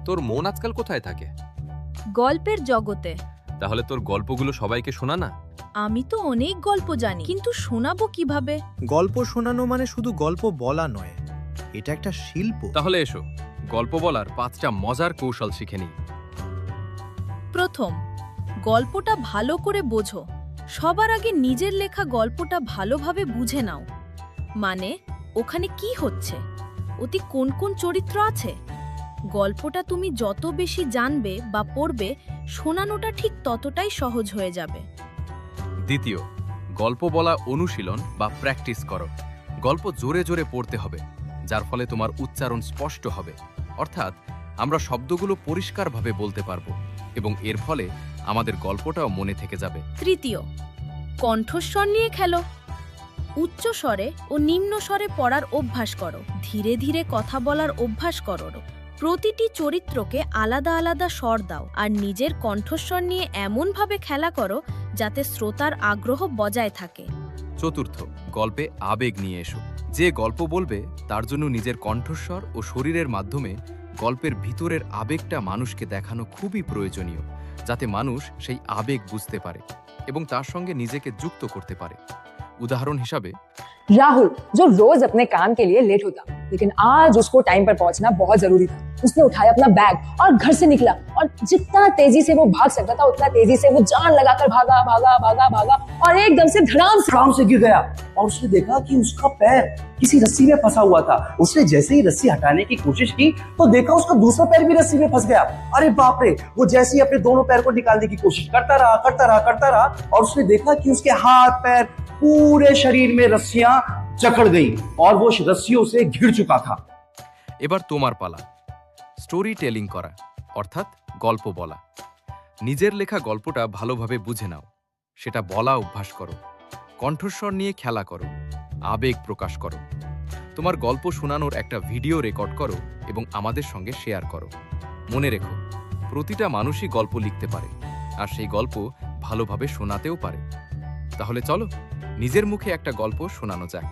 তোর মন আজকাল কোথায় থাকে? গল্পের জগতে। তাহলে তোর গল্পগুলো সবাইকে শোনা না। আমি তো অনেক গল্প জানি, কিন্তু শোনাবো কিভাবে? গল্প শোনানো মানে শুধু গল্প বলা নয়, এটা একটা শিল্প। তাহলে এসো গল্প বলার 5টা মজার কৌশল শিখে নিই। প্রথম, গল্পটা ভালো করে বোঝো। সবার আগে নিজের লেখা গল্পটা ভালোভাবে বুঝে নাও। মানে, ওখানে কি হচ্ছে, অতি কোন কোন চরিত্র আছে। গল্পটা তুমি যত বেশি জানবে বা পড়বে, শোনানোটা ঠিক ততটাই সহজ হয়ে যাবে। দ্বিতীয়, গল্প বলা অনুশীলন বা প্র্যাকটিস করো। গল্প জোরে জোরে পড়তে হবে, যার ফলে তোমার উচ্চারণ স্পষ্ট হবে। অর্থাৎ আমরা শব্দগুলো পরিষ্কারভাবে বলতে পারবো এবং এর ফলে আমাদের গল্পটাও মনে থেকে যাবে। তৃতীয়, কণ্ঠস্বর নিয়ে খেলো। উচ্চ স্বরে ও নিম্ন স্বরে পড়ার অভ্যাস করো। ধীরে ধীরে কথা বলার অভ্যাস করো। প্রতিটি চরিত্রকে আলাদা আলাদা স্বর দাও আর নিজের কণ্ঠস্বর নিয়ে এমনভাবে খেলা করো যাতে শ্রোতার আগ্রহ বজায় থাকে। চতুর্থ, গল্পে আবেগ নিয়ে এসো। যে গল্প বলবে তার জন্য নিজের কণ্ঠস্বর ও শরীরের মাধ্যমে গল্পের ভিতরের আবেগটা মানুষকে দেখানো খুবই প্রয়োজনীয়, যাতে মানুষ সেই আবেগ বুঝতে পারে এবং তার সঙ্গে নিজেকে যুক্ত করতে পারে। উদাহরণ হিসাবে, राहुल जो रोज अपने काम के लिए लेट होता, लेकिन आज उसको टाइम पर पहुंचना बहुत जरूरी था। उसने उठाया अपना बैग और घर से निकला, और जितना तेजी से वो भाग सकता था उतना तेजी से वो जान लगाकर भागा भागा भागा भागा और एकदम से धड़ाम से गिर गया और उसने देखा कि उसका पैर किसी रस्सी में फंसा हुआ था। उसने जैसे ही रस्सी हटाने की कोशिश की तो देखा उसका दूसरा पैर भी रस्सी में फंस गया। अरे बाप रे! वो जैसे ही अपने दोनों पैर को निकालने की कोशिश करता रहा और उसने देखा कि उसके हाथ पैर पूरे शरीर में रस्सियां जकड़ गई और वो रस्सियों से घिर चुका था। এবার তোমার পালা। স্টোরি টেলিং করা, অর্থাৎ গল্প বলা। নিজের লেখা গল্পটা ভালোভাবে বুঝে নাও, সেটা বলা অভ্যাস করো, কণ্ঠস্বর নিয়ে খেলা করো, আবেগ প্রকাশ করো। তোমার গল্প শোনানোর একটা ভিডিও রেকর্ড করো এবং আমাদের সঙ্গে শেয়ার করো। মনে রেখো, প্রতিটা মানুষই গল্প লিখতে পারে আর সেই গল্প ভালোভাবে শোনাতেও পারে। তাহলে চলো নিজের মুখে একটা গল্প শোনানো যাক।